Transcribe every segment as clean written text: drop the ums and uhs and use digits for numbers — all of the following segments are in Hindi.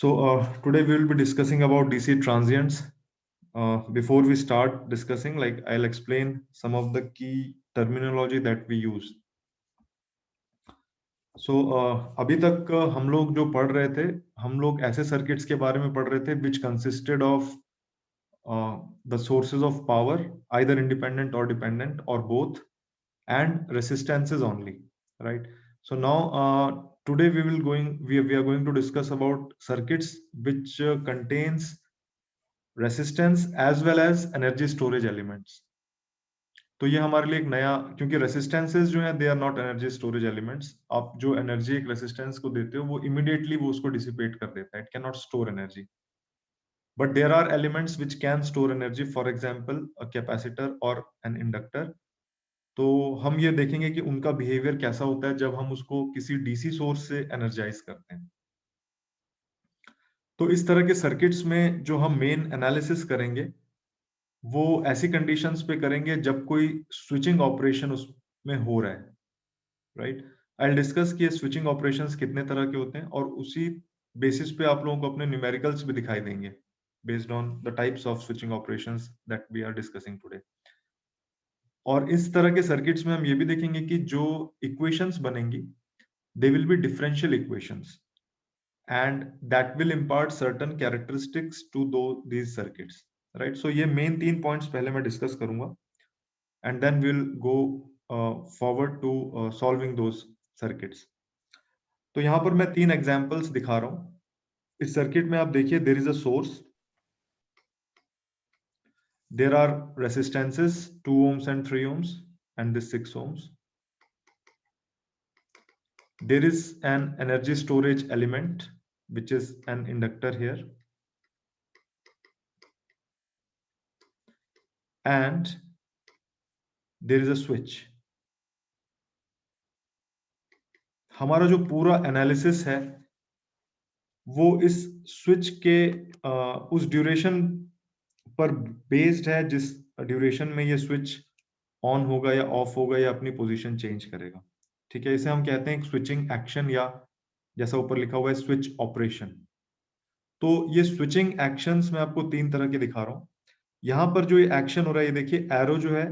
Today we will be discussing about DC transients. Before we start discussing, I'll explain some of the key terminology that we use. अभी तक हम लोग जो पढ़ रहे थे, हम लोग ऐसे सर्किट्स के बारे में पढ़ रहे थे which consisted of the sources of power, either independent or dependent or both, and resistances only, right? So now today we are going to discuss about circuits which contains resistance as well as energy storage elements. तो ये हमारे लिए एक नया, क्योंकि रेसिस्टेंसेस जो हैं they are not energy storage elements. आप जो एनर्जी एक रेसिस्टेंस को देते हो वो इमीडिएटली वो उसको डिसिपेट कर देता है. It can not store energy, but there are elements which can store energy, for example a capacitor और एन इंडक्टर. तो हम ये देखेंगे कि उनका बिहेवियर कैसा होता है जब हम उसको किसी डीसी सोर्स से एनर्जाइज करते हैं. तो इस तरह के सर्किट्स में जो हम मेन एनालिसिस करेंगे वो ऐसी कंडीशंस पे करेंगे जब कोई स्विचिंग ऑपरेशन उसमें हो रहा है, राइट? आई डिस्कस कि स्विचिंग ऑपरेशंस कितने तरह के होते हैं और उसी बेसिस पे आप लोगों को अपने न्यूमेरिकल्स भी दिखाई देंगे based on the types of switching operations that we are discussing today. और इस तरह के सर्किट्स में हम ये भी देखेंगे कि जो इक्वेशंस बनेंगी they will be differential equations and that will impart certain characteristics to these circuits, right? So ये मेन 3 पॉइंट्स पहले मैं डिस्कस करूंगा and then we'll go forward to solving those circuits. तो यहाँ पर मैं 3 एग्जांपल्स दिखा रहा हूँ. इस सर्किट में आप देखिए there is a source, there are resistances 2 ohms and 3 ohms and this 6 ohms. There is an energy storage element which is an inductor here, and there is a switch. हमारा जो पूरा एनालिसिस है वो इस स्विच के उस ड्यूरेशन पर बेस्ड है जिस ड्यूरेशन में ये स्विच ऑन होगा या ऑफ होगा या अपनी पोजीशन चेंज करेगा. ठीक है, इसे हम कहते हैं स्विचिंग एक्शन या जैसा ऊपर लिखा हुआ है स्विच ऑपरेशन. तो ये स्विचिंग एक्शंस मैं आपको 3 तरह के दिखा रहा हूं. यहां पर जो ये एक्शन हो रहा है, ये देखिए एरो जो है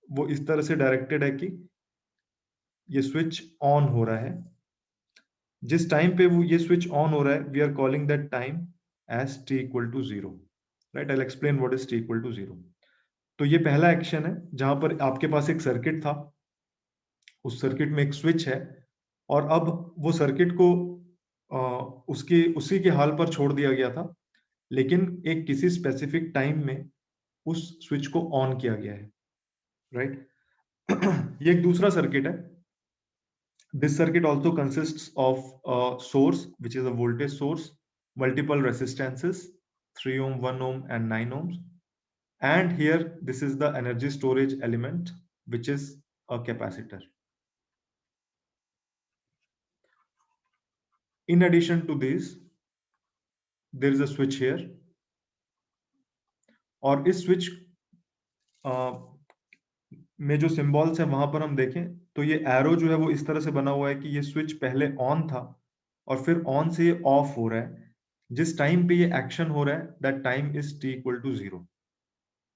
वो इस तरह से डायरेक्टेड है कि ये स्विच ऑन हो रहा है. जिस टाइम पे वो ये स्विच ऑन हो रहा है we are calling that time as t equal to 0, right? I will explain what is t equal to 0. तो ये पहला एक्शन है जहां पर आपके पास एक सर्किट था, उस सर्किट में एक स्विच है और अब वो सर्किट को उसी के हाल पर छोड़ दिया गया था, लेकिन एक किसी स्पेसिफिक टाइम में उस स्विच को ऑन किया गया है, राइट? ये एक दूसरा सर्किट है. This circuit also consists of a source which is a voltage source, multiple resistances 3 ohm, 1 ohm and 9 ohms, and here this is the energy storage element which is a capacitor. In addition to this there is a switch here, और इस switch में जो सिंबल्स है वहां पर हम देखें तो ये एरो जो है वो इस तरह से बना हुआ है कि ये स्विच पहले ऑन था और फिर ऑन से ये ऑफ हो रहा है. जिस टाइम पे ये एक्शन हो रहा है that time is t equal to 0,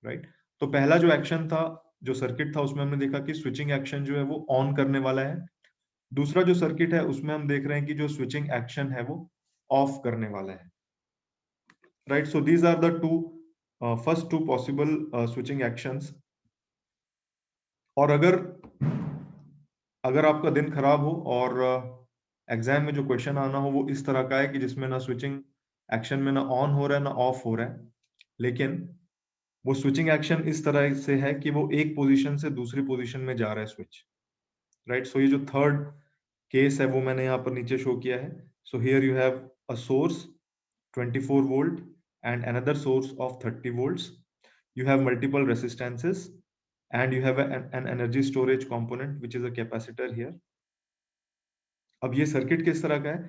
right? तो पहला जो एक्शन था, जो सर्किट था, उसमें हमने देखा कि स्विचिंग एक्शन जो है वो ऑन करने वाला है. दूसरा जो सर्किट है उसमें हम देख रहे हैं कि जो स्विचिंग एक्शन है वो ऑफ करने वाला है, right? So these are the first two possible switching actions. और अगर आपका दिन खराब हो और एग्जाम में जो क्वेश्चन आना हो वो इस तरह का है कि जिसमें ना स्विचिंग एक्शन में ना ऑन हो रहा है ना ऑफ हो रहा है, लेकिन वो स्विचिंग एक्शन इस तरह से है कि वो एक पोजीशन से दूसरी पोजीशन में जा रहा है स्विच, राइट? सो ये जो थर्ड केस है वो मैंने यहाँ पर नीचे शो किया है. So here you have a source 24 volt and another source of 30 volts. You have multiple resistances and you have an energy storage component which is a capacitor here. अब ये सर्किट किस तरह का है?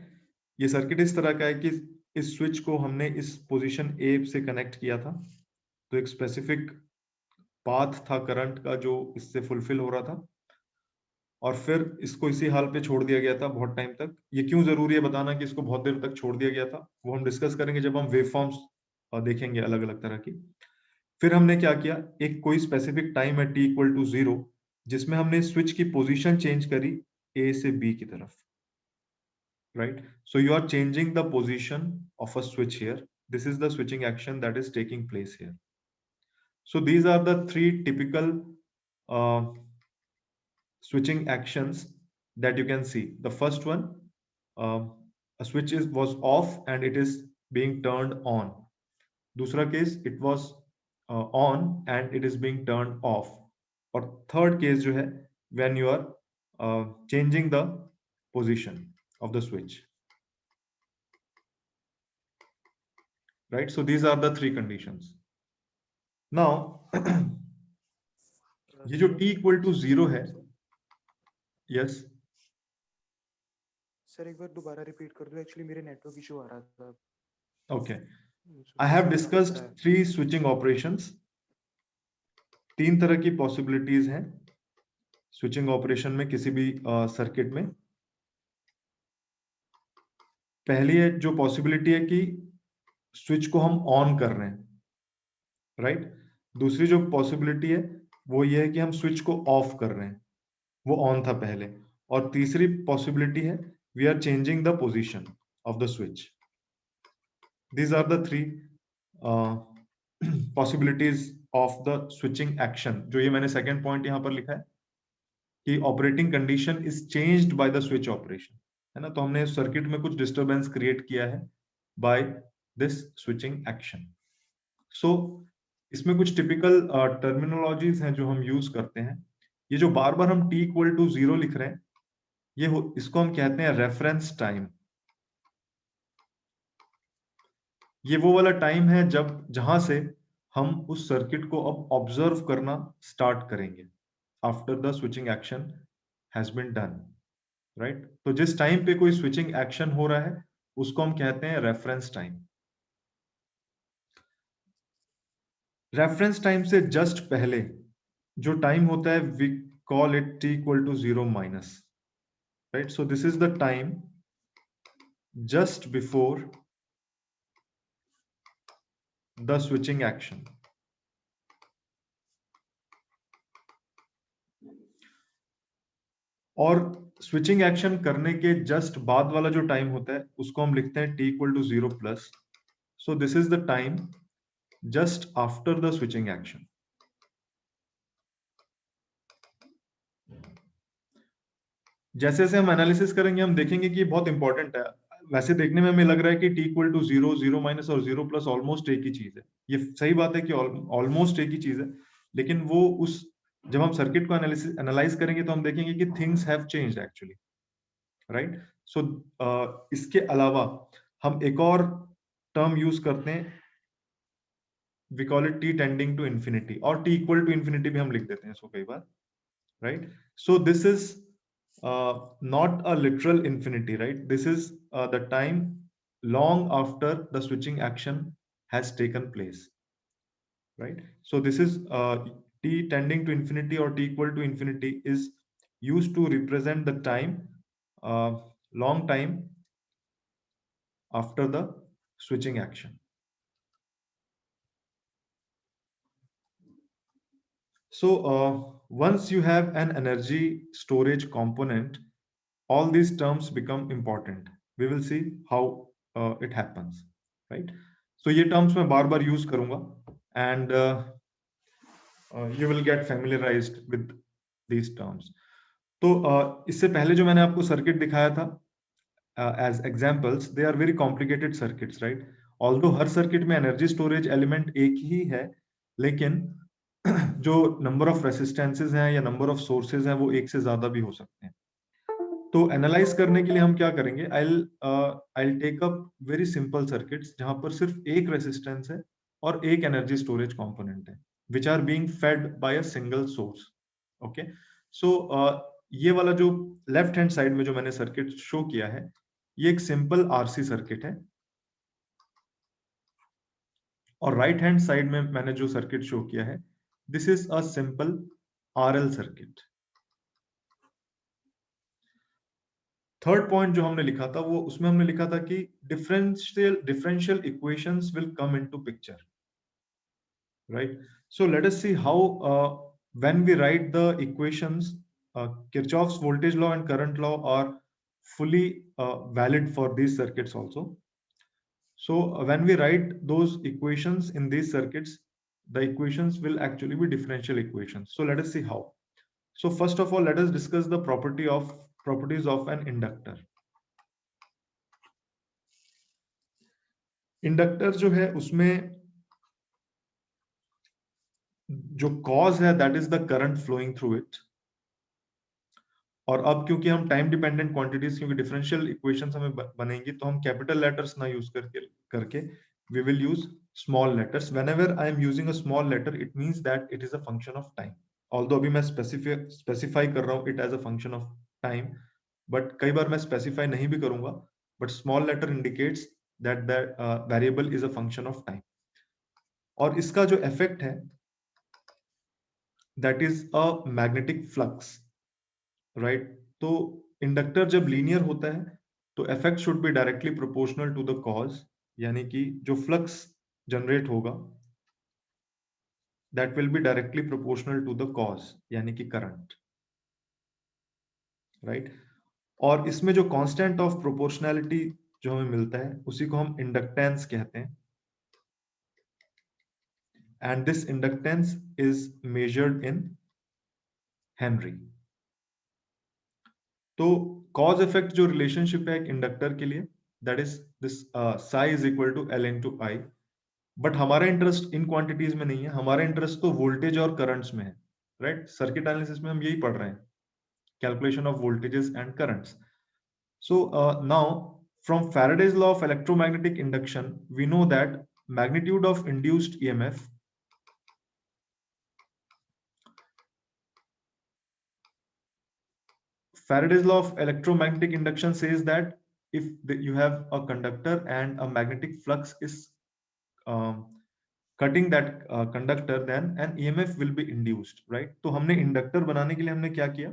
ये सर्किट इस तरह का है कि इस स्विच को हमने इस पोजीशन A से कनेक्ट किया था, तो एक स्पेसिफिक पाथ था करंट का जो इससे फुलफिल हो रहा था. और फिर इसको इसी हाल पे छोड़ दिया गया था बहुत टाइम तक। ये क्यों जरूरी है बताना कि इसको बहुत देर तक छोड़ दिया गया था, वो हम डिस्कस करेंगे जब हम वेवफॉर्म्स देखेंगे अलग अलग तरह की। फिर हमने क्या किया, एक कोई स्पेसिफिक टाइम है t इक्वल टू 0 जिसमें हमने स्विच की पोजीशन चेंज करी a से b की तरफ, right? So you are changing the position of a switch here. This is the switching action that is taking place here. So these are the three typical uh, switching actions that you can see. The first one, uh, a switch was off and it is being turned on. दूसरा case, it was on and it is being turned off. और third case जो है, when you are changing the position of the switch, right? So these are the three conditions. Now ये जो t equal to 0 है, yes, सर एक बार दोबारा रिपीट कर दो, एक्चुअली मेरे नेटवर्क इशू आ रहा था। okay. I have discussed three switching operations. तीन तरह की possibilities हैं switching operation में किसी भी सर्किट में। पहली है जो possibility है कि स्विच को हम ऑन कर रहे हैं, राइट? दूसरी जो possibility है वो ये है कि हम स्विच को ऑफ कर रहे हैं, वो ऑन था पहले। और तीसरी possibility है we are changing the position of the switch. These are the three possibilities of the switching action। जो ये मैंने सेकेंड पॉइंट यहां पर लिखा है कि operating condition is changed by the switch operation, है ना? तो हमने सर्किट में कुछ डिस्टरबेंस क्रिएट किया है बाय दिस स्विचिंग एक्शन। सो इसमें कुछ टिपिकल टर्मिनोलॉजीज हैं जो हम यूज करते हैं। ये जो बार बार हम t इक्वल टू 0 लिख रहे हैं, इसको हम कहते हैं रेफरेंस टाइम। ये वो वाला टाइम है जहां से हम उस सर्किट को अब ऑब्जर्व करना स्टार्ट करेंगे after the switching action has been done, right? तो जिस टाइम पे कोई स्विचिंग एक्शन हो रहा है उसको हम कहते हैं रेफरेंस टाइम। रेफरेंस टाइम से जस्ट पहले जो टाइम होता है we call it t equal to 0 minus, right? So this is the time just before the switching action. और स्विचिंग एक्शन करने के जस्ट बाद वाला जो टाइम होता है उसको हम लिखते हैं t equal to 0 plus. So this is the time just after the switching action. जैसे जैसे हम एनालिसिस करेंगे हम देखेंगे कि ये बहुत इंपॉर्टेंट है। वैसे देखने में हमें लग रहा है कि t इक्वल टू 0, 0 माइनस और 0 प्लस ऑलमोस्ट एक ही चीज है। ये सही बात है कि ऑलमोस्ट एक ही चीज है, लेकिन वो उस जब हम सर्किट को एनालाइज करेंगे तो हम देखेंगे कि things have changed actually, right? So इसके अलावा हम एक और टर्म यूज करते हैं, we call it t tending to infinity, और t इक्वल टू इंफिनिटी भी हम लिख देते हैं इसको कई बार, right? So this is not a literal infinity, right? This is the time long after the switching action has taken place, right? So this is t tending to infinity or t equal to infinity is used to represent the time, long time after the switching action. So once you have an energy storage component, all these terms become important. We will see how it happens, right? So ये terms मैं बार बार use करूंगा and you will get familiarized with these terms. तो इससे पहले जो मैंने आपको सर्किट दिखाया था as examples, they are very complicated circuits, right? Although her circuit में एनर्जी स्टोरेज एलिमेंट एक ही है, लेकिन जो नंबर ऑफ रेसिस्टेंसेज हैं या नंबर ऑफ सोर्सेज हैं वो एक से ज्यादा भी हो सकते हैं। तो एनालाइज करने के लिए हम क्या करेंगे, I'll take up very simple circuits जहां पर सिर्फ एक रेसिस्टेंस है और एक एनर्जी स्टोरेज कंपोनेंट है which are being fed by a single source. Okay, so ये वाला जो लेफ्ट हैंड साइड में जो मैंने सर्किट शो किया है ये एक सिंपल आरसी सर्किट है, और राइट हैंड साइड में मैंने जो सर्किट शो किया है this is a simple RL circuit. Third point जो हमने लिखा था वो उसमें हमने लिखा था कि differential equations will come into picture, right? So let us see how when we write the equations, Kirchhoff's voltage law and current law are fully valid for these circuits also. So when we write those equations in these circuits, the equations will actually be differential equations. So let us see how. So first of all, let us discuss the properties of an inductor. Inductor जो है उसमें जो कॉज है that is the current flowing through it, और अब क्योंकि हम टाइम डिपेंडेंट क्वांटिटीज, क्योंकि डिफरेंशियल इक्वेशंस हमें बनेंगी, तो हम कैपिटल लेटर्स ना यूज करके we will use small letters. Whenever I am using a small letter, it means that it is a function of time. Although अभी मैं specify कर रहा हूँ it as a function of time, but कई बार मैं specify नहीं भी करूंगा, but small letter indicates that the variable is a function of time. और इसका जो effect है that is a magnetic flux, right? तो इंडक्टर जब लीनियर होता है तो effect should be directly proportional to the cause, यानी कि जो फ्लक्स जनरेट होगा that will be directly proportional to the cause, यानी कि करंट, राइट? और इसमें जो कांस्टेंट ऑफ प्रोपोर्शनैलिटी जो हमें मिलता है उसी को हम इंडक्टेंस कहते हैं, and this inductance is measured in henry. तो कॉज इफेक्ट जो रिलेशनशिप है एक इंडक्टर के लिए, that is this psi is equal to L into I. But हमारा इंटरेस्ट इन क्वांटिटीज में नहीं है, हमारा इंटरेस्ट तो वोल्टेज और करंट्स में है, राइट? सर्किट एनालिसिस में हम यही पढ़ रहे हैं, calculation of voltages and currents. So now from Faraday's law of electromagnetic induction we know that magnitude of induced EMF Faraday's law of electromagnetic induction says that if you have a conductor and a magnetic flux is cutting that conductor, then an EMF will be induced, right? तो हमने इंडक्टर बनाने के लिए हमने क्या किया,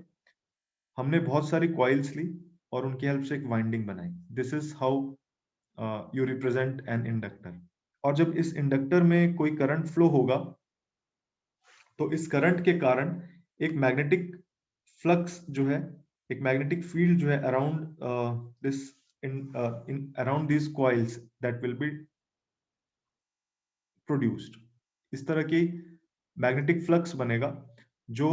हमने बहुत सारी कॉइल्स ली और उनकी हेल्प से एक वाइंडिंग बनाई। This is how you represent an inductor. और जब इस इंडक्टर में कोई करंट फ्लो होगा तो इस करंट के कारण एक मैग्नेटिक फ्लक्स जो है, एक मैग्नेटिक फील्ड जो है around this in around this coils that will be produced. इस तरह की मैग्नेटिक फ्लक्स बनेगा जो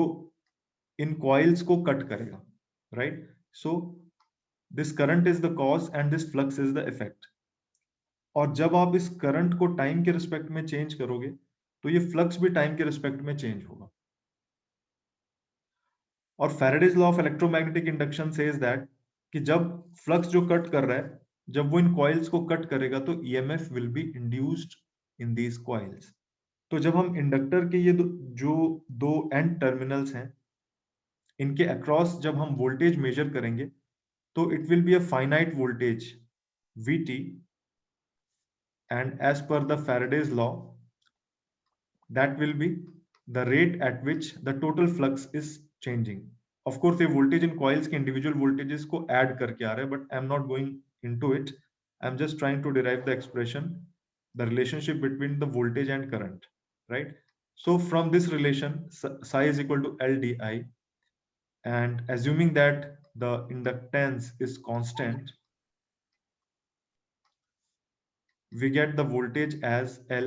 इन कॉइल्स को कट करेगा, right? So this current is the cause and this flux is the effect. और जब आप इस करंट को टाइम के रिस्पेक्ट में चेंज करोगे तो ये फ्लक्स भी टाइम के रिस्पेक्ट में चेंज होगा। और Faraday's law of electromagnetic induction says that कि जब फ्लक्स जो कट कर रहा है, जब वो इन कॉइल्स को कट करेगा तो EMF will be induced in these coils. तो जब हम इंडक्टर के ये जो दो एंड टर्मिनल्स हैं इनके अक्रॉस जब हम वोल्टेज मेजर करेंगे तो it will be a finite voltage VT, and as per the Faraday's law that will be the rate at which the total flux is changing. Of course ये voltage in coils के individual voltages को add करके आ रहा है, but I'm not going into it. I'm just trying to derive the expression, the relationship between the voltage and current, right? So from this relation psi is equal to L di, and assuming that the inductance is constant, we get the voltage as L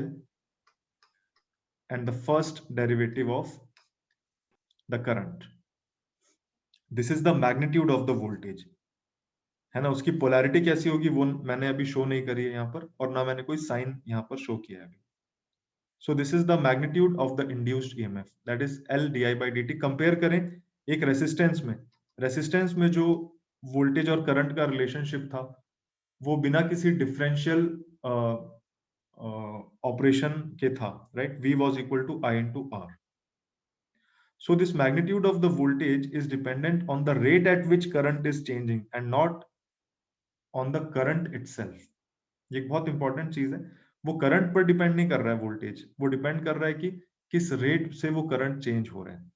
and the first derivative of the current. This is the magnitude of the voltage, है ना? उसकी पोलैरिटी कैसी होगी वो मैंने अभी शो नहीं करी है यहाँ पर, और ना मैंने कोई साइन यहाँ पर शो किया है अभी। So this is the magnitude of the induced EMF, that is L di by dt। Compare करें एक रेसिस्टेंस में, रेसिस्टेंस में जो वोल्टेज और करंट का रिलेशनशिप था वो बिना किसी डिफरेंशियल ऑपरेशन के था, right? V was equal to I into R. So this magnitude of the voltage is dependent on the rate at which current is changing and not on the current itself. ये एक बहुत इंपॉर्टेंट चीज है, वो करंट पर डिपेंड नहीं कर रहा है वोल्टेज, वो डिपेंड कर रहा है कि किस रेट से वो करंट चेंज हो रहा है।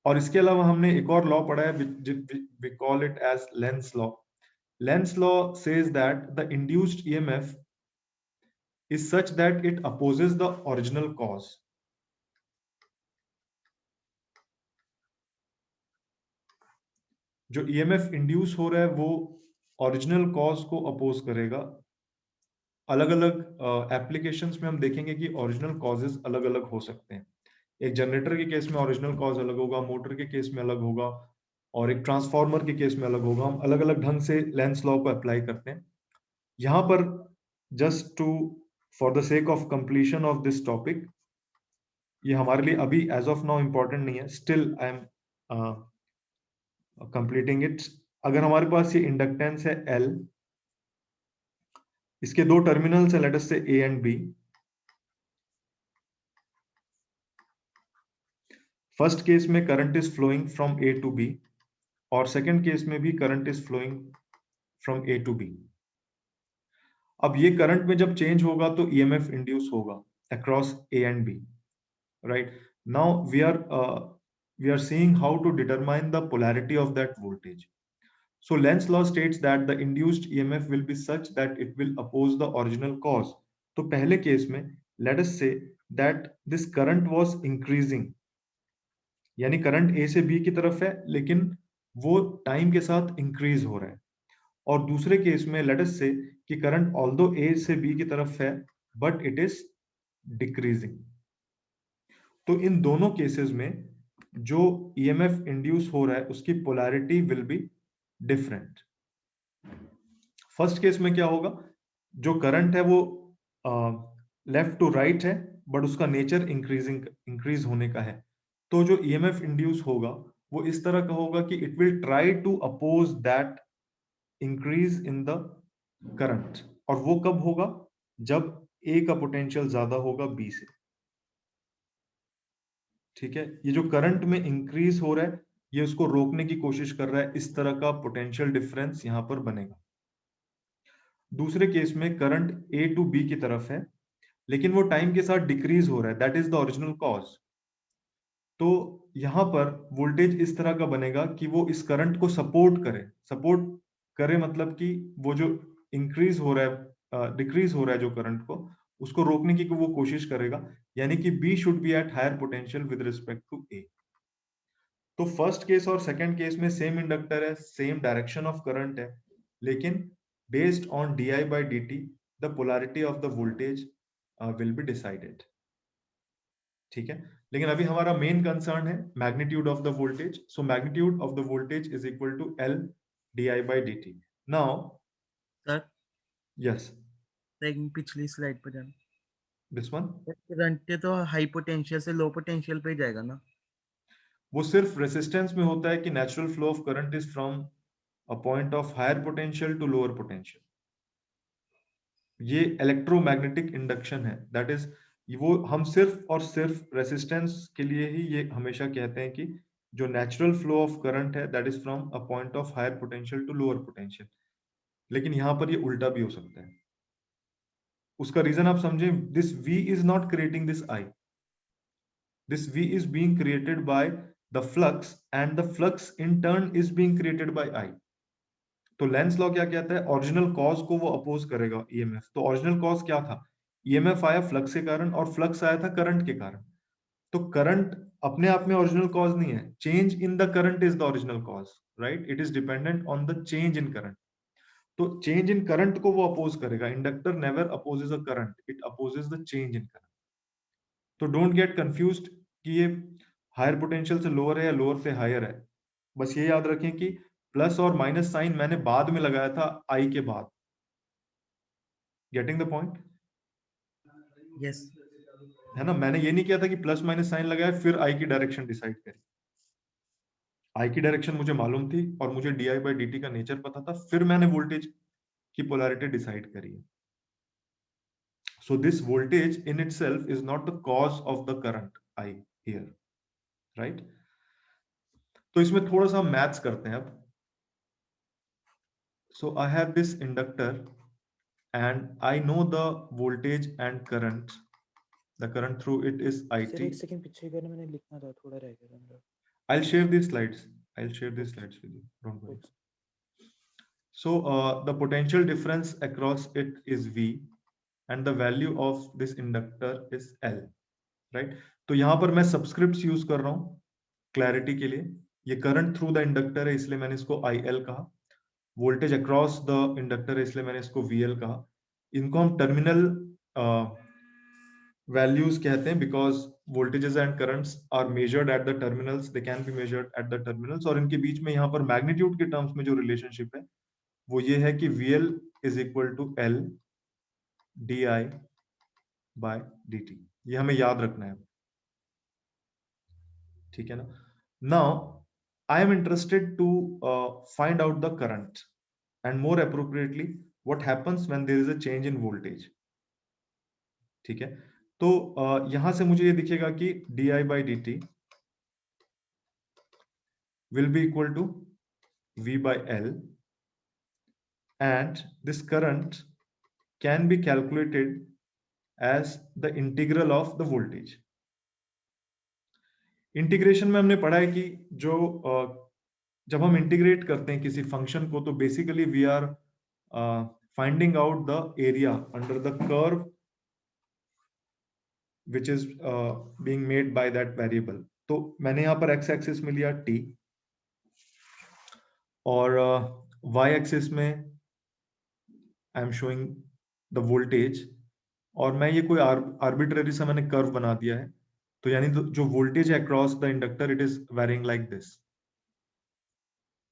और इसके अलावा हमने एक और लॉ पढ़ा है, we call it as Lenz law. Lenz law says that the induced EMF is such that it opposes the original cause. जो ईएमएफ इंड्यूस हो रहा है वो ओरिजिनल कॉज को अपोज करेगा. अलग अलग एप्लीकेशंस में हम देखेंगे कि ओरिजिनल कॉजेस अलग अलग हो सकते हैं. एक जनरेटर के केस में ओरिजिनल कॉज अलग होगा, मोटर के केस में अलग होगा, और एक ट्रांसफार्मर के केस में अलग होगा. हम अलग अलग ढंग से लेंस लॉ को अप्लाई करते हैं. यहाँ पर just to for the sake of completion of this topic, ये हमारे लिए अभी एज ऑफ नाउ इंपॉर्टेंट नहीं है, still I am completing it. अगर हमारे पास ये इंडक्टेंस है L, इसके दो टर्मिनल्स है, late us say A and B. First case में current is flowing from A to B, और सेकंड केस में भी current is flowing from A to B. अब ये करंट में जब चेंज होगा तो EMF इंड्यूस होगा across A and B, right. Now we are seeing how to determine the polarity of that voltage. So Lenz law states that the induced EMF will be such that it will oppose the original cause. तो पहले केस में let us say that this current was increasing, यानी करंट A से B की तरफ है लेकिन वो टाइम के साथ इंक्रीज हो रहा है. और दूसरे केस में let us say कि करंट although A से B की तरफ है but it is decreasing. तो इन दोनों केसेस में जो EMF इंड्यूस हो रहा है उसकी polarity will be different. First case में क्या होगा, जो करंट है वो लेफ्ट टू राइट है बट उसका नेचर इंक्रीज होने का है. तो जो ईएमएफ इंड्यूस होगा वो इस तरह का होगा कि it will try to oppose that increase in the current. और वो कब होगा, जब ए का पोटेंशियल ज्यादा होगा बी से. ठीक है, ये जो करंट में इंक्रीज हो रहा है ये उसको रोकने की कोशिश कर रहा है. इस तरह का पोटेंशियल डिफरेंस यहां पर बनेगा. दूसरे केस में करंट ए टू बी की तरफ है लेकिन वो टाइम के साथ डिक्रीज हो रहा है, that is the original cause. तो यहां पर वोल्टेज इस तरह का बनेगा कि वो इस करंट को सपोर्ट करे मतलब कि वो जो इंक्रीज हो रहा है डिक्रीज हो रहा है जो करंट को, उसको रोकने की वो कोशिश करेगा. यानी कि b should be at higher potential with respect to a. तो फर्स्ट केस और सेकंड केस में सेम इंडक्टर है, सेम डायरेक्शन ऑफ करंट है, लेकिन based on di by dt the polarity of the voltage will be decided. ठीक है, लेकिन अभी हमारा मेन कंसर्न है magnitude of the voltage. So magnitude of the voltage is equal to L di by dt. Now sir yes, लेकिन पिछली स्लाइड पर जाना. दिस वन, करंट तो हाई पोटेंशियल से लो पोटेंशियल पे जाएगा ना. वो सिर्फ रेजिस्टेंस में होता है कि natural flow of current is from a point of higher potential to lower potential. ये इलेक्ट्रोमैग्नेटिक इंडक्शन है, दैट इज वो हम सिर्फ और सिर्फ रेजिस्टेंस के लिए ही ये हमेशा कहते हैं कि जो नेचुरल फ्लो ऑफ करंट है that is from a point of higher potential to lower potential. लेकिन यहां पर ये उल्टा भी हो सकता है. उसका रीजन आप समझें, this V is not creating this I. This V is being created by the flux and the flux in turn is being created by I. तो लेंस लॉ क्या कहता है, ओरिजिनल कॉज को वो अपोज करेगा ईएमएफ. तो ओरिजिनल कॉज क्या था, ईएमएफ आया फ्लक्स के कारण और फ्लक्स आया था करंट के कारण. तो करंट अपने आप में ओरिजिनल कॉज नहीं है, change in the current is the original cause, right. It is dependent on the change in current. तो चेंज इन करंट को वो अपोज करेगा. Inductor never opposes a current, it opposes the change in current. तो डोंट गेट कंफ्यूज्ड कि ये हायर पोटेंशियल से लोअर है या लोअर से हायर है. बस ये याद रखें कि प्लस और माइनस साइन मैंने बाद में लगाया था आई के बाद. Getting the point? यस. है ना, मैंने ये नहीं किया था कि प्लस माइनस साइन लगाया फिर आई की डायरेक्शन डिसाइड करी. आई की डायरेक्शन मुझे मालूम थी और मुझे D i by d T का नेचर पता था, फिर मैंने वोल्टेज की पोलैरिटी डिसाइड करी है. So this voltage in itself is not the cause of the current I hear, right. तो इसमें थोड़ा सा मैथ्स करते हैं अब. So I have this inductor and I know the voltage and current. The current through it is sir एक IT. सेकंड पीछे करना, मैंने लिखना था, थोड़ा रह गया था मेरा. I'll share these slides. I'll share these slides with you. Don't worry. Okay. So the potential difference across it is V and the value of this inductor is L, right? तो यहाँ पर मैं subscripts use कर रहा हूँ clarity के लिए. ये current through the inductor है इसलिए मैंने इसको IL कहा. Voltage across the inductor है इसलिए मैंने इसको VL कहा. इनको हम terminal values कहते हैं because voltages and currents are measured at the terminals. They can be measured at the terminals. और इनके बीच में यहाँ पर magnitude के terms में जो relationship है वो ये है कि VL is equal to L di by dt. ये हमें याद रखना है, ठीक है ना? Now I am interested to find out the current and more appropriately what happens when there is a change in voltage. ठीक है, तो यहां से मुझे ये दिखेगा कि di by dt will be equal to V by L and this current can be calculated as the integral of the voltage. Integration में हमने पढ़ा है कि जो जब हम इंटीग्रेट करते हैं किसी फंक्शन को तो basically we are finding out the area under the curve which is being made by that variable. तो मैंने यहाँ पर एक्स एक्सिस में लिया t और y एक्सिस में I am showing the voltage और मैं ये कोई आर्बिट्ररी सा मैंने कर्व बना दिया है. तो यानी जो वोल्टेज है across the inductor it is varying like this.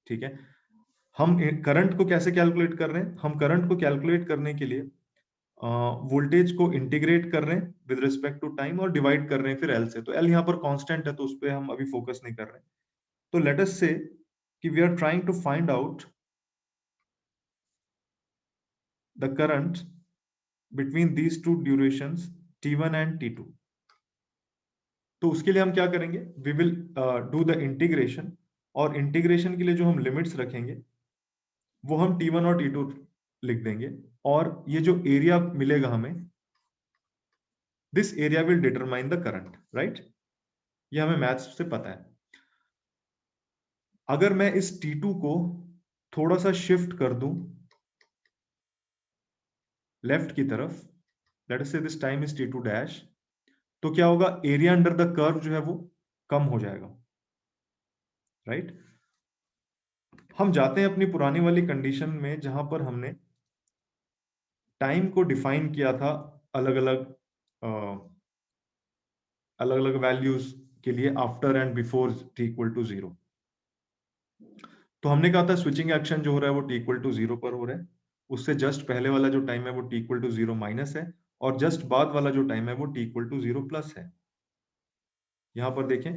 ठीक है, हम करंट को कैसे कैलकुलेट कर रहे हैं? हम करंट को कैलकुलेट करने के लिए वोल्टेज को इंटीग्रेट कर रहे हैं विद रिस्पेक्ट टू टाइम और डिवाइड कर रहे हैं फिर एल से. तो एल यहाँ पर कांस्टेंट है तो उस पर हम अभी फोकस नहीं कर रहे हैं. तो late us say that we are trying to find out the current between these two durations t1 and t2. तो उसके लिए हम क्या करेंगे? We will do the integration और इंटीग्रेशन के लिए जो हम लिमिट्स रखेंगे वो हम t1 और t2 लिख देंगे और ये जो एरिया मिलेगा हमें this area will determine the current, right? ये हमें मैथ्स से पता है. अगर मैं इस t2 को थोड़ा सा शिफ्ट कर दूं लेफ्ट की तरफ, लेट अस से this time is t2 dash, तो क्या होगा? एरिया अंडर द कर्व जो है वो कम हो जाएगा, राइट? हम जाते हैं अपनी पुरानी वाली कंडीशन में जहां पर हमने टाइम को डिफाइन किया था अलग अलग वैल्यूज के लिए after and before t equal to 0. तो हमने कहा था स्विचिंग एक्शन जो हो रहा है वो t इक्वल टू 0 पर हो रहा है. उससे जस्ट पहले वाला जो टाइम है वो t इक्वल टू 0 माइनस है और जस्ट बाद वाला जो टाइम है वो t इक्वल टू 0 प्लस है. यहां पर देखें,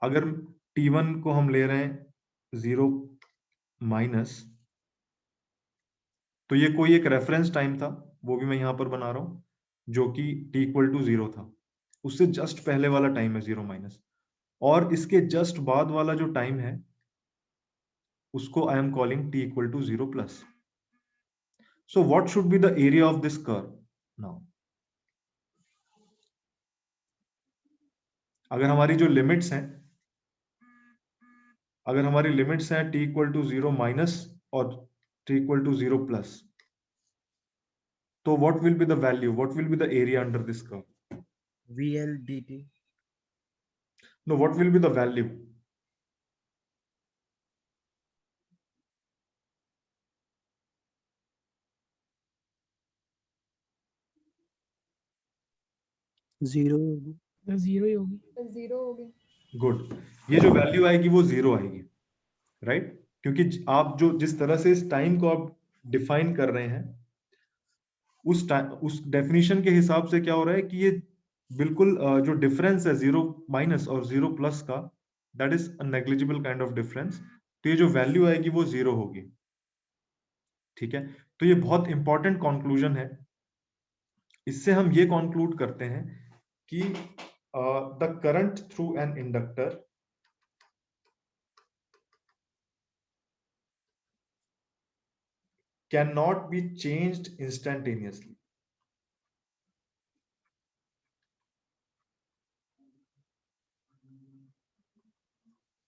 अगर t1 को हम ले रहे हैं 0 माइनस तो ये कोई एक रेफरेंस टाइम था, वो भी मैं यहां पर बना रहा हूं, जो कि t इक्वल टू 0 था. उससे जस्ट पहले वाला टाइम है 0 माइनस और इसके जस्ट बाद वाला जो टाइम है उसको I am calling t equal to 0 plus. So what should be the area of this curve now? अगर हमारी जो लिमिट्स हैं, अगर हमारी लिमिट्स हैं t इक्वल टू 0 माइनस और t इक्वल टू 0 प्लस, तो what will be the value, what will be the area under this curve? VL dt. No, what will be the value? Zero zero ही होगी. गुड. ये जो वैल्यू आएगी वो 0 आएगी, राइट? क्योंकि आप जो जिस तरह से इस टाइम को आप डिफाइन कर रहे हैं उस डेफिनेशन के हिसाब से क्या हो रहा है कि ये बिल्कुल जो डिफरेंस है 0 माइनस और 0 प्लस का, that is a negligible kind of difference. तो ये जो वैल्यू आएगी वो 0 होगी, ठीक है? तो ये बहुत इंपॉर्टेंट कंक्लूजन है. इससे हम ये कंक्लूड करते हैं कि the current through an inductor cannot be changed instantaneously.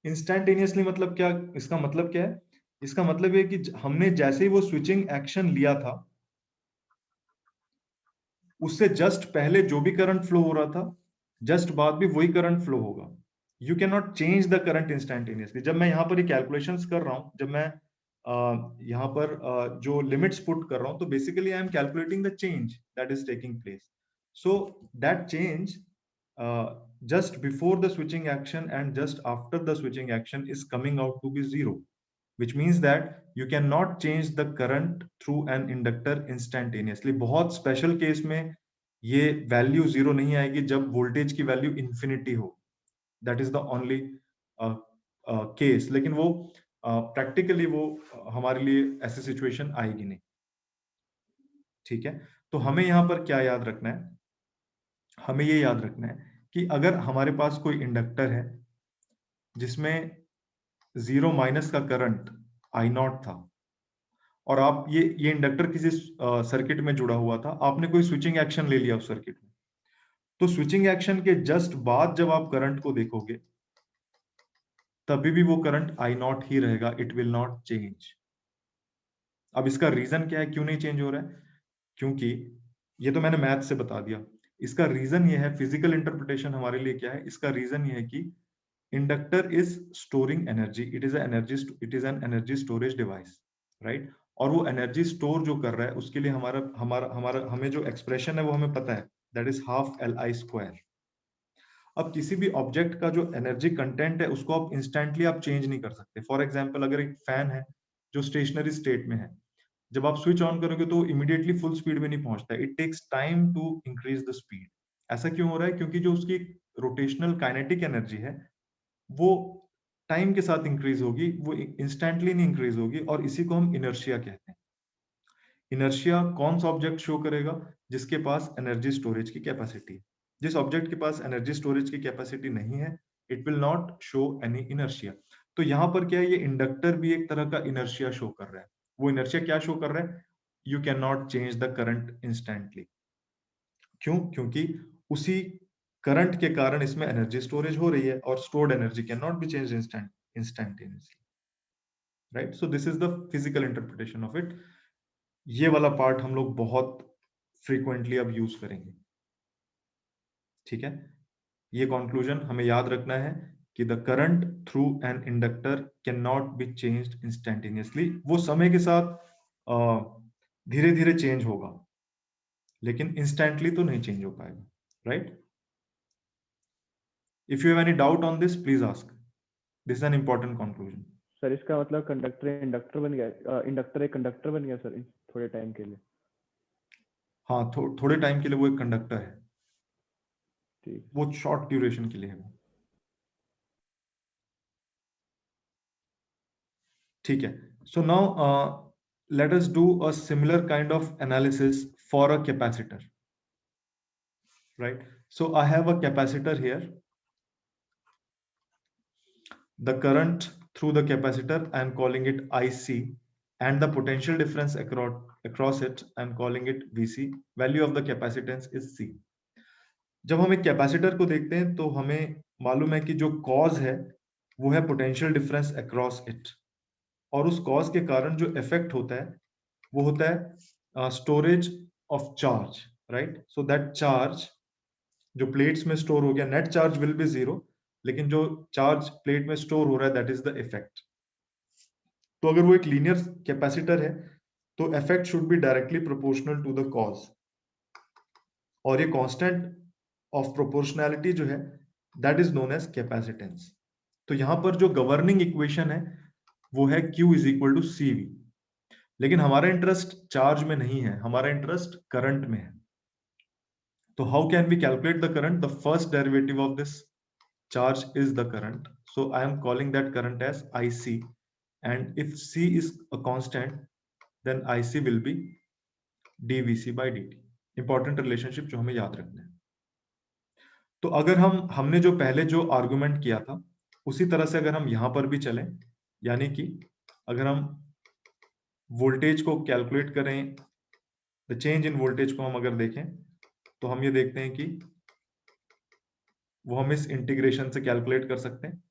इंस्टैंटेनियसली मतलब क्या, इसका मतलब क्या है? इसका मतलब है कि हमने जैसे ही वो स्विचिंग एक्शन लिया था, उससे जस्ट पहले जो भी करंट फ्लो हो रहा था, जस्ट बाद भी वही करंट फ्लो होगा। You can not change the current instantaneously. जब मैं यहाँ पर ये कैलकुलेशंस कर रहा हूँ, जब मैं यहाँ पर जो लिमिट्स पुट कर रहा हूँ, तो basically I am calculating the change that is taking place. So that change just before the switching action and just after the switching action is coming out to be zero, which means that you cannot change the current through an inductor instantaneously. बहुत स्पेशल केस में ये वैल्यू जीरो नहीं आएगी, जब वोल्टेज की वैल्यू इंफिनिटी हो, that is the only case. लेकिन वो प्रैक्टिकली वो हमारे लिए ऐसी सिचुएशन आएगी नहीं। ठीक है, तो हमें यहाँ पर क्या याद रखना है? हमें ये याद रखना है कि अगर हमारे पास कोई इंडक्टर है जिसमें जीरो माइनस का करंट आई नॉट था, और आप ये इंडक्टर किसी सर्किट में जुड़ा हुआ था, आपने कोई स्विचिंग एक्शन ले लिया उस सर्किट में, तो स्विचिंग एक्शन के जस्ट बाद जब आप करंट को देखोगे, तभी भी वो करंट आई नॉट ही रहेगा, इट विल नॉट चेंज। अब इसका रीजन क्या है, क्यों नहीं चेंज हो रहा है? क्योंकि ये तो मैंने मैथ से बता दिया। इसका रीजन ये है, फिजिकल इंटरप्रिटेशन हमारे लिए क्या है, इसका रीजन ये है कि inductor is storing energy, it is an energy storage device, right? और वो एनर्जी स्टोर जो कर रहा है, उसके लिए हमारा हमारा हमारा हमें जो एक्सप्रेशन है वो हमें पता है, that is half LI square. अब किसी भी ऑब्जेक्ट का जो एनर्जी कंटेंट है, उसको आप इंस्टेंटली आप चेंज नहीं कर सकते। फॉर एग्जाम्पल, अगर एक फैन है जो स्टेशनरी स्टेट में है, जब आप स्विच ऑन करोगे तो इमीडिएटली फुल स्पीड में नहीं पहुंचता, it takes time to increase the speed. ऐसा क्यों हो रहा है? क्योंकि जो उसकी रोटेशनल काइनेटिक एनर्जी है, वो टाइम के साथ इंक्रीज होगी, वो इंस्टेंटली नहीं इंक्रीज होगी, और इसी को हम इनर्शिया कहते हैं। इनर्शिया कौन सा ऑब्जेक्ट शो करेगा? जिसके पास एनर्जी स्टोरेज की कैपेसिटी। जिस ऑब्जेक्ट के पास एनर्जी स्टोरेज की कैपेसिटी नहीं है, it will not show any inertia. तो यहाँ पर क्या है, ये इंडक्टर भी एक तरह का इनर्शिया शो कर रहा है। वो इनर्शिया क्या शो कर रहा है? You can not change the current instantly. क्यों? क्योंकि उसी करंट के कारण इसमें एनर्जी स्टोरेज हो रही है, और stored energy can not B change instantaneously, right? So this is the physical interpretation of it. ये वाला पार्ट हम लोग बहुत फ्रीक्वेंटली अब यूज करेंगे। ठीक है, ये कंक्लूजन हमें याद रखना है कि the current through an inductor can not be changed instantaneously. वो समय के साथ धीरे धीरे चेंज होगा, लेकिन इंस्टेंटली तो नहीं चेंज हो पाएगा, right? If you have any doubt on this, please ask. This is an important conclusion. Sir इसका मतलब कंडक्टर इंडक्टर बन गया, इंडक्टर एक कंडक्टर बन गया सर थोड़े टाइम के लिए। हाँ, थोड़े टाइम के लिए वो एक कंडक्टर है, ठीक। वो शॉर्ट ड्यूरेशन के लिए है वो। ठीक है, so now let us do a similar kind of analysis for a capacitor, right? So I have a capacitor here. The current through the capacitor, I am calling it IC, and the potential difference across it, I am calling it VC. Value of the capacitance is C. जब हम एक कैपेसिटर को देखते हैं तो हमें मालूम है कि जो कॉज है वो है पोटेंशियल डिफरेंस अक्रॉस इट, और उस कॉज के कारण जो इफेक्ट होता है वो होता है storage of charge, right? So that charge जो प्लेट्स में स्टोर हो गया, net charge will be zero, लेकिन जो चार्ज प्लेट में स्टोर हो रहा है, दैट इज द इफेक्ट। तो अगर वो एक लीनियर कैपेसिटर है तो effect should be directly proportional to the cause, और ये कांस्टेंट ऑफ प्रोपोर्शनैलिटी जो है, that is known as capacitance. तो यहां पर जो गवर्निंग इक्वेशन है वो है Q is equal to CV। लेकिन हमारा इंटरेस्ट चार्ज में नहीं है, हमारा इंटरेस्ट करंट में है। तो how can we calculate the current? The first derivative of this charge is the current, so I am calling that current as IC, and if C is a constant, then IC will be dVC by dt. Important relationship जो हमें याद रखना है। तो अगर हमने जो पहले जो आर्गुमेंट किया था, उसी तरह से अगर हम यहां पर भी चलें, यानी कि अगर हम वोल्टेज को कैलकुलेट करें, द चेंज इन वोल्टेज को हम अगर देखें, तो हम ये देखते हैं कि वो हम इस इंटीग्रेशन से कैलकुलेट कर सकते हैं।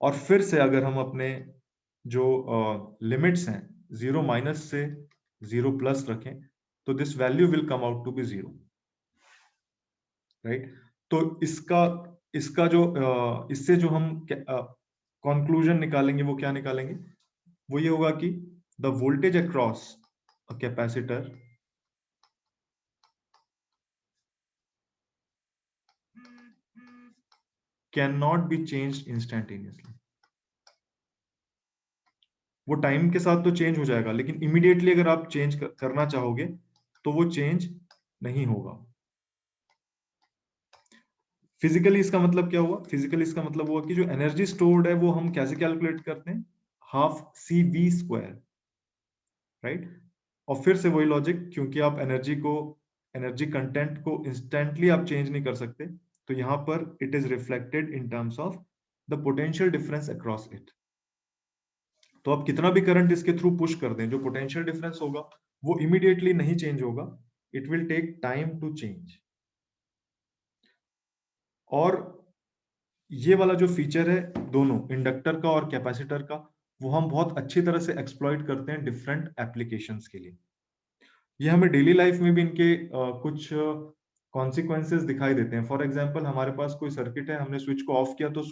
और फिर से अगर हम अपने जो लिमिट्स हैं 0 माइनस से 0 प्लस रखें तो this value will come out to be 0, right. तो इसका जो इससे जो हम कंक्लूजन निकालेंगे वो क्या निकालेंगे, वो ये होगा कि the voltage across a capacitor can not be changed instantaneously. वो टाइम के साथ तो चेंज हो जाएगा, लेकिन इमीडिएटली अगर आप चेंज करना चाहोगे तो वो चेंज नहीं होगा। फिजिकली इसका मतलब क्या हुआ, फिजिकली इसका मतलब हुआ कि जो एनर्जी स्टोर्ड है वो हम कैसे कैलकुलेट करते हैं, half C V square, right. और फिर से वही लॉजिक, क्योंकि आप एनर्जी कंटेंट को इंस्टेंटली आप चेंज नहीं कर सकते, तो यहां पर it is reflected in terms of the potential difference across it. तो आप कितना भी करंट इसके थ्रू पुश कर दें, जो पोटेंशियल डिफरेंस होगा वो इमीडिएटली नहीं चेंज होगा, it will take time to change. और ये वाला जो फीचर है दोनों इंडक्टर का और कैपेसिटर का, वो हम बहुत अच्छी तरह से एक्सप्लॉइट करते हैं डिफरेंट एप्लीकेशंस के लिए। ये हमें डेली लाइफ में भी इनके कुछ कॉन्सिक्वेंसेस दिखाई देते हैं। फॉर एग्जांपल, हमारे पास कोई सर्किट है, हमने स्विच को ऑफ किया तो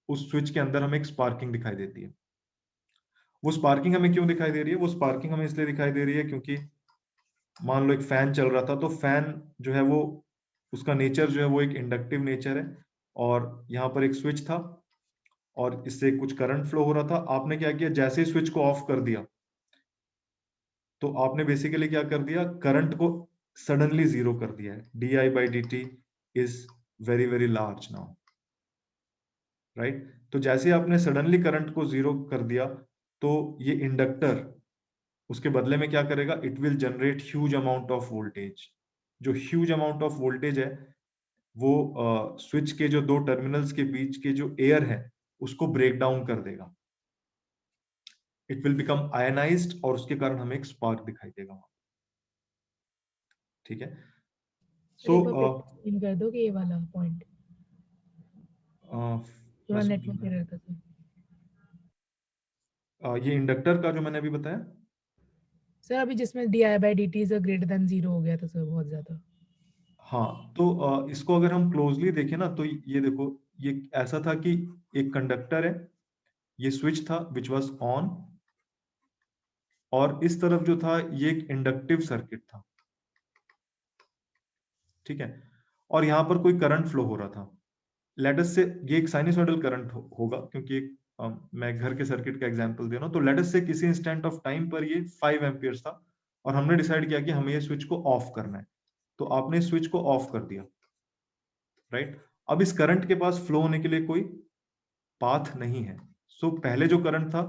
उस स्विच के अंदर हमें एक स्पार्किंग दिखाई देती है। वो स्पार्किंग हमें क्यों दिखाई दे रही है, वो स्पार्किंग हमें इसलिए दिखाई दे रही है क्योंकि मान लो एक फैन चल रहा था, तो फैन जो है वो उसका नेचर जो है वो एक इंडक्टिव नेचर है, और यहाँ पर एक स्विच था और इससे कुछ करंट फ्लो हो रहा था। आपने क्या किया, जैसे ही स्विच को ऑफ कर दिया तो आपने बेसिकली क्या कर दिया, करंट को सडनली जीरो कर दिया है। D i by d T is very very large now, right. तो जैसे आपने सडनली करंट को जीरो कर दिया तो ये इंडक्टर उसके बदले में क्या करेगा, it will generate huge amount of voltage. जो ह्यूज अमाउंट ऑफ वोल्टेज है वो स्विच के जो दो टर्मिनल्स के बीच के जो एयर है उसको ब्रेक डाउन कर देगा, इट विल बिकम आयनाइज्ड, और उसके कारण हमें एक स्पार्क दिखाई देगा वहां। ठीक है। सो एक बार फिर एक्सप्लेन कर दो कि ये वाला पॉइंट जो नेटवर्क एरर का था। ये इंडक्टर का जो मैंने अभी बताया, सर अभी जिसमें D i by d T is greater than 0 हो गया था सर, बहुत ज्यादा। हाँ। तो इसको अगर हम क्लोजली देखें ना तो ये देखो, ये ऐसा था कि एक कंडक्टर है, ये स्विच था विच वाज ऑन, और इस तरफ जो था ये एक इंडक्टिव सर्किट था, ठीक है। और यहाँ पर कोई करंट फ्लो हो रहा था, लेट अस से ये एक साइनसॉइडल करंट होगा, क्योंकि मैं घर के सर्किट का एग्जांपल दे रहा हूँ। तो लेट अस से किसी इंस्टेंट ऑफ टाइम पर ये 5 एम्पियर्स था और हमने डिसाइड किया कि हमें ये स्विच को ऑफ करना है, तो आपने स्विच को ऑफ कर दिया, राइट। अब इस करंट के पास फ्लो होने के लिए कोई पाथ नहीं है। सो पहले जो करंट था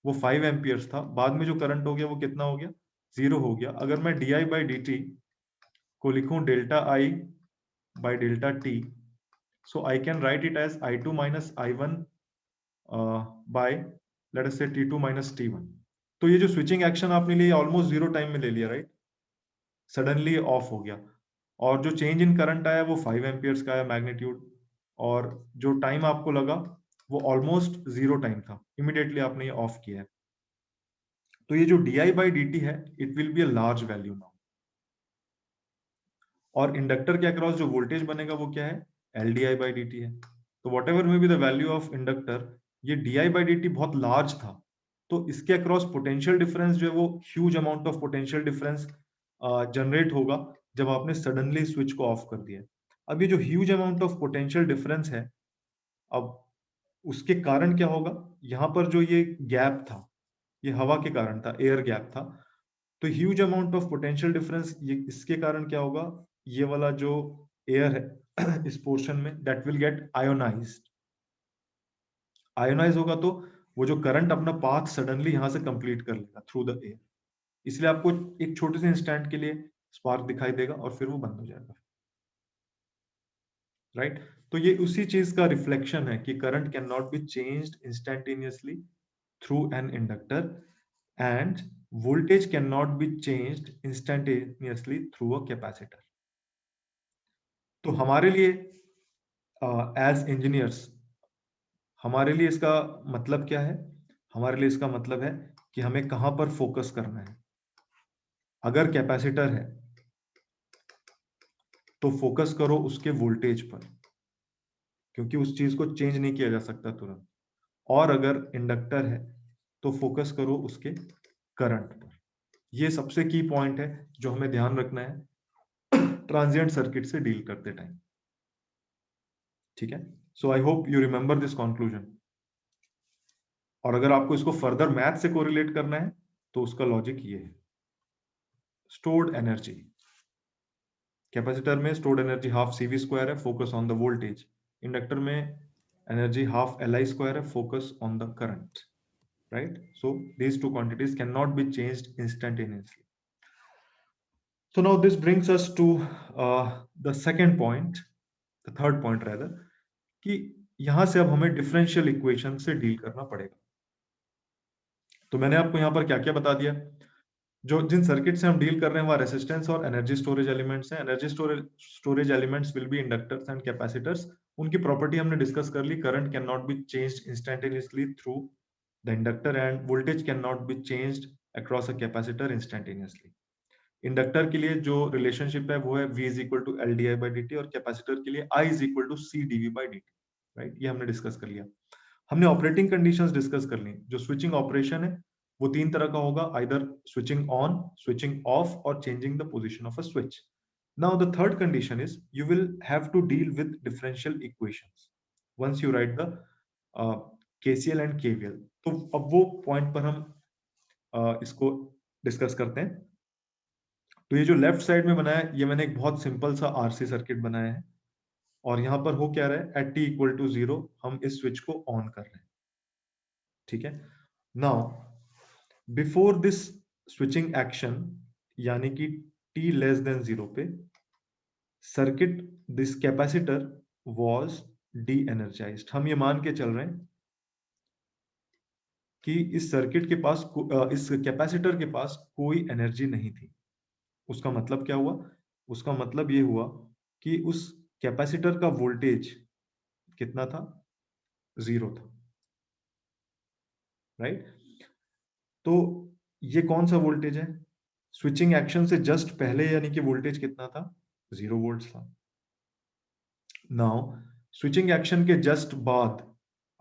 वो 5 एम्पियर्स था, बाद में जो करंट हो गया वो कितना हो गया, 0 हो गया। अगर मैं D i by d T को लिखूं delta I by delta T, so I can write it as I2 minus I1 by let us say T2 minus T1। तो ये जो स्विचिंग एक्शन आपने लिया ऑलमोस्ट 0 टाइम में ले लिया, राइट। सडनली ऑफ हो गया, और जो चेंज इन करंट आया वो 5 एम्पियर्स का आया मैग्नीट्यूड, और जो टाइम आपको लगा वो ऑलमोस्ट 0 टाइम था, इमीडिएटली आपने ये ऑफ किया है। तो ये जो d i by d t है, it will be a large value now, और इंडक्टर के अक्रॉस जो वोल्टेज बनेगा वो क्या है, l d i by d t है। तो whatever may be the value of inductor, ये d i by d t बहुत लार्ज था, तो इसके अक्रॉस पोटेंशियल डिफरेंस जो है वो huge amount of potential difference generate होगा जब आपने सडनली स्विच को ऑफ कर दिया। अब ये जो huge amount of potential difference है, अब उसके कारण क्या होगा, यहाँ पर जो ये गैप था ये हवा के कारण था, एयर गैप था। तो huge amount of potential difference, ये इसके कारण क्या होगा, ये वाला जो एयर है इस पोर्शन में that will get ionized. Ionize होगा तो वो जो करंट अपना पाथ सडनली यहां से कंप्लीट कर लेगा थ्रू द एयर, इसलिए आपको एक छोटे से इंस्टेंट के लिए स्पार्क दिखाई देगा और फिर वो बंद हो जाएगा, राइट। तो ये उसी चीज का रिफ्लेक्शन है कि current can not be changed instantaneously through an inductor, and voltage cannot be changed instantaneously through a capacitor। तो हमारे लिए एज इंजीनियर्स हमारे लिए इसका मतलब क्या है? हमारे लिए इसका मतलब है कि हमें कहां पर फोकस करना है। अगर कैपेसिटर है तो फोकस करो उसके वोल्टेज पर, क्योंकि उस चीज को चेंज नहीं किया जा सकता तुरंत। और अगर इंडक्टर है तो फोकस करो उसके करंट पर। ये सबसे की पॉइंट है जो हमें ध्यान रखना है ट्रांजिएंट सर्किट से डील करते टाइम। ठीक है, so I hope you remember this conclusion. और अगर आपको इसको फर्दर मैथ से कोरिलेट करना है तो उसका लॉजिक ये है। स्टोर्ड एनर्जी, कैपेसिटर में stored energy half CV square है, focus on the voltage. Inductor में एनर्जी हाफ LI स्क्वायर है, focus on the current, right? So these two quantities cannot be changed instantaneously. So now this brings us to the second point, the third point rather, कि यहां से अब हमें डिफरेंशियल इक्वेशन से डील करना पड़ेगा। तो मैंने आपको यहां पर क्या क्या बता दिया। जो जिन सर्किट से हम डील कर रहे हैं वह रेसिस्टेंस और एनर्जी स्टोरेज एलिमेंट्स हैं। Energy storage elements will be inductors and capacitors. उनकी प्रॉपर्टी हमने डिस्कस कर ली। Current can not be changed instantaneously through the inductor and voltage can not be changed across a capacitor instantaneously. Inductor के लिए जो रिलेशनशिप है वो है V is equal to l d i by d t, और कैपेसिटर के लिए I is equal to c d we by d T, right? ये हमने डिस्कस कर लिया। हमने ऑपरेटिंग कंडीशंस डिस्कस कर ली। जो स्विचिंग ऑपरेशन है वो तीन तरह का होगा, either switching on, switching off, और changing the position of a switch. Now the third condition is you will have to deal with differential equations once you write the KCL and KVL। तो अब वो पॉइंट पर हम इसको डिस्कस करते हैं। तो ये जो लेफ्ट साइड में बनाया है ये मैंने एक बहुत सिंपल सा RC सर्किट बनाया है, और यहां पर हो क्या रहा है, एट t इक्वल टू 0 हम इस स्विच को ऑन कर रहे हैं। ठीक है, now before this switching action यानी कि t लेस देन 0 पे circuit this capacitor was D energised. हम ये मान के चल रहे हैं कि इस सर्किट के पास इस कैपेसिटर के पास कोई एनर्जी नहीं थी। उसका मतलब क्या हुआ? उसका मतलब ये हुआ कि उस कैपेसिटर का वोल्टेज कितना था? 0 था, राइट? तो ये कौन सा वोल्टेज है? स्विचिंग एक्शन से जस्ट पहले यानी कि वोल्टेज कितना था? 0 वोल्ट था। नाउ स्विचिंग एक्शन के जस्ट बाद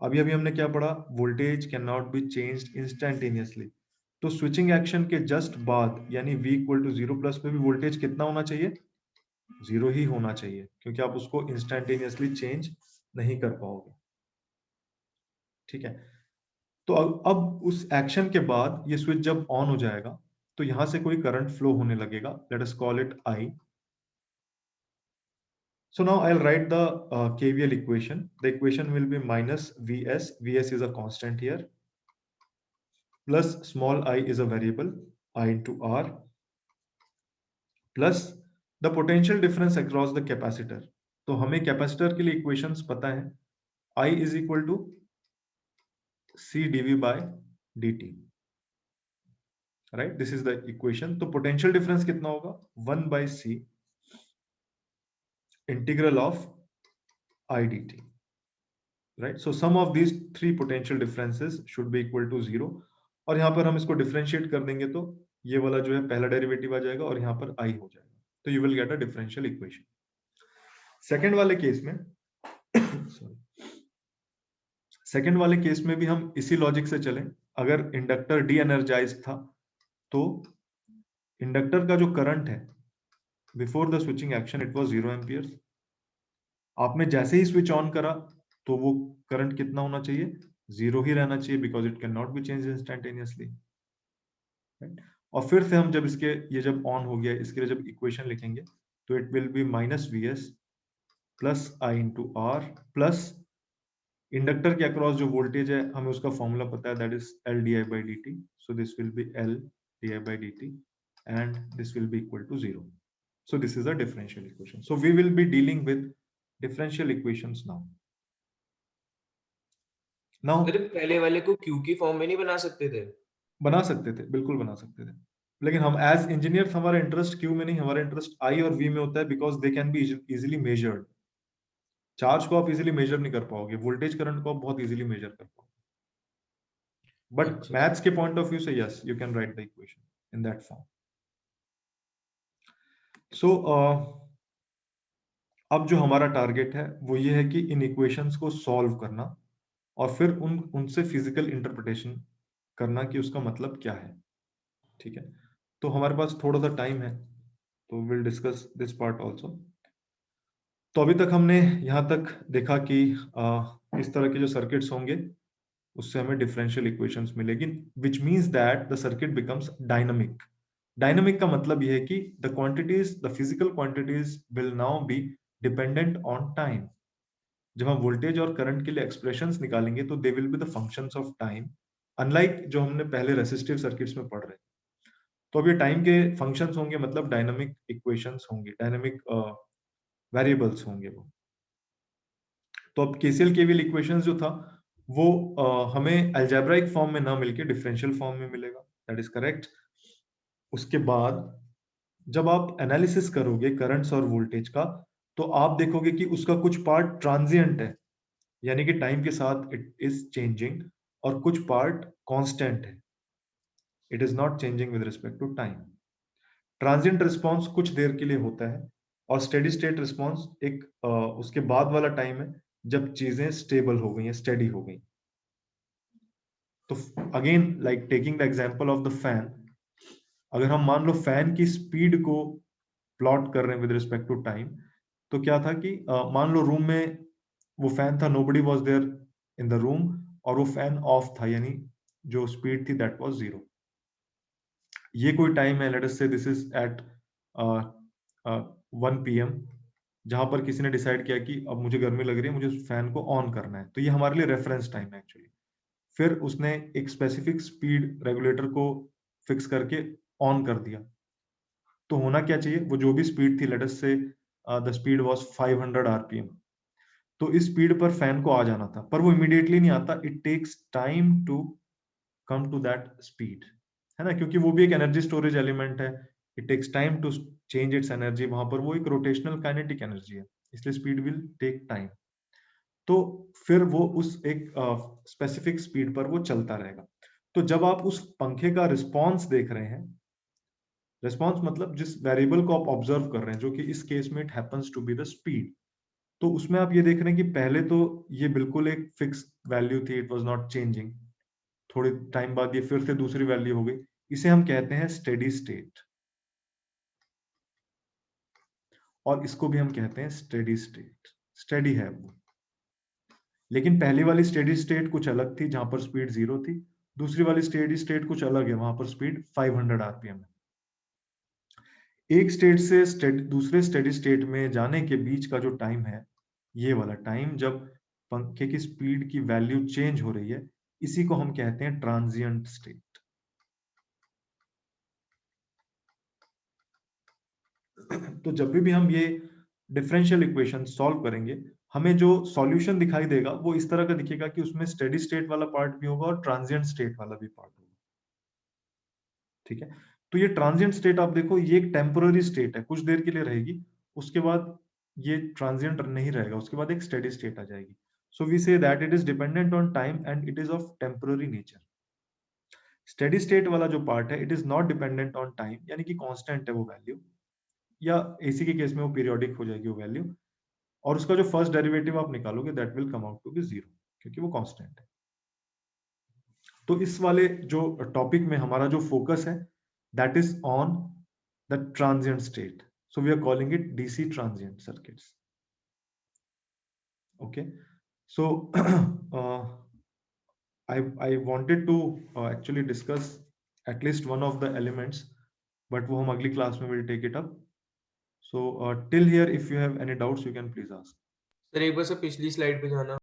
अभी अभी हमने क्या पढ़ा? Voltage can not be changed instantaneously. तो स्विचिंग एक्शन के जस्ट बाद यानी V इक्वल टू 0 प्लस पे भी वोल्टेज कितना होना चाहिए? 0 ही होना चाहिए, क्योंकि आप उसको इंस्टेंटेनियसली चेंज नहीं कर पाओगे। ठीक है, तो अब उस एक्शन के बाद ये स्विच जब ऑन हो जाएगा तो यहां से कोई करंट फ्लो होने लगेगा। Let us call it I. So now I'll write the KVL equation. The equation will be minus Vs. Vs is a constant here. Plus small I is a variable, I into R. Plus the potential difference across the capacitor. तो हमें कैपेसिटर के लिए इक्वेशंस पता है। I is equal to C dV by dt. Right? This is the equation. तो potential difference कितना होगा? 1 by C integral of I dt. Right? So sum of these three potential differences should be equal to 0. और यहाँ पर हम इसको डिफरेंशिएट कर देंगे तो ये वाला जो है पहला डेरिवेटिव आ जाएगा और यहाँ पर I हो जाएगा। तो you will get a differential equation. Second वाले केस में सेकेंड वाले केस में भी हम इसी लॉजिक से चलें। अगर इंडक्टर डी एनर्जाइज था तो इंडक्टर का जो करंट है before the switching action it was 0 amperes. आपने जैसे ही स्विच ऑन करा तो वो करंट कितना होना चाहिए? 0 ही रहना चाहिए, because it can not B change instantaneously. और फिर से हम जब इसके ये जब ऑन हो गया इसके लिए जब इक्वेशन लिखेंगे तो it will B minus Vs plus I into R plus inductor के अक्रॉस जो वोल्टेज है हमें उसका फॉर्मूला पता है, that is L di by dt. So this will be L di by dt and this will be equal to 0. So this is a differential equation. So we will be dealing with differential equations now. Now अरे पहले वाले को Q की फॉर्म में नहीं बना सकते थे? बना सकते थे, बिल्कुल बना सकते थे, लेकिन हम एज इंजीनियर हमारा इंटरेस्ट Q में नहीं, हमारा इंटरेस्ट I और V में होता है, because they can be easily measured. Charge को आप इजीली मेजर नहीं कर पाओगे, वोल्टेज करंट को आप बहुत इजीली मेजर कर पाओगे, बट अच्छा। मैथ्स के पॉइंट ऑफ व्यू से yes you can write the equation in that form. So अब जो हमारा टारगेट है वो ये है कि इन इक्वेशंस को सॉल्व करना और फिर उनसे फिजिकल इंटरप्रिटेशन करना कि उसका मतलब क्या है. ठीक है, तो हमारे पास थोड़ा सा टाइम है, तो will discuss this part also. तो अभी तक हमने यहाँ तक देखा कि इस तरह के जो सर्किट्स होंगे उससे हमें डिफरेंशियल इक्वेशंस मिलेगी, which means that the circuit becomes dynamic. Dynamic का मतलब यह है कि the quantities, the physical quantities will now be dependent on time. जब हम वोल्टेज और करंट के लिए एक्सप्रेशंस निकालेंगे तो दे will be the functions of time, unlike जो हमने पहले रेसिस्टिव सर्किट्स में पढ़ रहे. तो अब ये टाइम के फंक्शंस होंगे, मतलब डायनामिक इक्वेशंस होंगे, डायनामिक वेरिएबल्स होंगे वो. तो अब केसीएल केवीएल इक्वेशंस जो था वो हमें अलजेब्राइक फॉर्म में ना मिलके डिफरेंशियल फॉर्म में मिलेगा. That is correct. उसके बाद जब आप एनालिसिस करोगे करंट्स और वोल्टेज का, तो आप देखोगे कि उसका कुछ पार्ट ट्रांजिएंट है, यानी कि टाइम के साथ इट इज चेंजिंग, और कुछ पार्ट कांस्टेंट है, it is not changing with respect to time. Transient response कुछ देर के लिए होता है, और स्टेडी स्टेट रिस्पांस एक उसके बाद वाला टाइम है जब चीजें स्टेबल हो गई हैं, स्टेडी हो गई. तो again like taking the example of the fan, अगर हम मान लो फैन की स्पीड को प्लॉट कर रहे हैं विद रिस्पेक्ट टू टाइम, तो क्या था कि मान लो रूम में वो फैन था, nobody was there in the room, और वो फैन ऑफ था, यानी जो स्पीड थी दैट वाज 0. ये कोई टाइम है, लेट अस से दिस इज एट 1 PM, जहां पर किसी ने डिसाइड किया कि अब मुझे गर्मी लग रही है, मुझे उस फैन को ऑन करना है, तो ये हमारे लिए रेफरेंस टाइम है एक्चुअली. फिर उसने एक स्पेसिफिक स्पीड रेगुलेटर को फिक्स करके ऑन कर दिया. तो होना क्या चाहिए, वो जो भी स्पीड थी, लेट अस से द स्पीड वाज 500 RPM, तो इस स्पीड पर फैन को आ जाना था, पर वो इमीडिएटली नहीं आता, it takes time to come to that speed, है ना, क्योंकि वो भी एक एनर्जी स्टोरेज एलिमेंट है. It takes time to change its energy, वहां पर वो एक रोटेशनल काइनेटिक एनर्जी है, इसलिए स्पीड विल टेक टाइम. तो फिर वो उस एक स्पेसिफिक स्पीड पर वो चलता रहेगा. तो जब आप उस पंखे का रिस्पॉन्स देख रहे हैं, रिस्पॉन्स मतलब जिस वेरिएबल को आप ऑब्जर्व कर रहे हैं, जो कि इस केस में it happens to be the speed, तो उसमें आप ये देख रहे हैं कि पहले तो ये बिल्कुल एक फिक्स वैल्यू थी, इट वाज नॉट चेंजिंग. थोड़े टाइम बाद ये फिर से दूसरी वैल्यू हो गई, इसे हम कहते हैं स्टेडी स्टेट, और इसको भी हम कहते हैं स्टेडी स्टेट. स्टेडी है वो, लेकिन पहली वाली स्टेडी स्टेट कुछ अलग थी, जहां पर स्पीड 0 थी. दूसरी वाली स्टेडी स्टेट कुछ अलग है, वहां पर स्पीड 500 RPM है. एक स्टेट से दूसरे स्टेडी स्टेट में जाने के बीच का जो टाइम है, ये वाला टाइम जब पंखे की स्पीड की वैल्यू चेंज हो रही है, इसी को हम कहते हैं ट्रांजिएंट स्टेट. तो जब भी हम ये डिफरेंशियल इक्वेशन सॉल्व करेंगे, हमें जो सॉल्यूशन दिखाई देगा वो इस तरह का दिखेगा कि उसमें स्टेडी स्टेट वाला पार्ट भी होगा और ट्रांजिएंट स्टेट वाला भी पार्ट होगा. ठीक है, तो ये ट्रांजिएंट स्टेट आप देखो, ये एक टेम्पोररी स्टेट है, कुछ देर के लिए रहेगी, उसके बाद ये ट्रांजिएंट नहीं रहेगा, उसके बाद एक स्टेडी स्टेट आ जाएगी. So we say that it is dependent on time and it is of temporary nature. Steady state वाला जो पार्ट है, it is not dependent on time, यानी कि कांस्टेंट है वो वैल्यू, या एसी के केस में वो पीरियोडिक हो जाएगी वो वैल्यू, और उसका जो फर्स्ट डेरिवेटिव आप निकालोगे that will come out to be 0, क्योंकि वो कांस्टेंट है. तो इस वाले जो टॉपिक में हमारा जो फोकस है, that is on the transient state, so we are calling it DC transient circuits. Okay, so I wanted to actually discuss at least one of the elements, but वो हम अगली क्लास में will take it up. So till here, if you have any doubts, you can please ask. Sir एक बार सर पिछली स्लाइड पे जाना.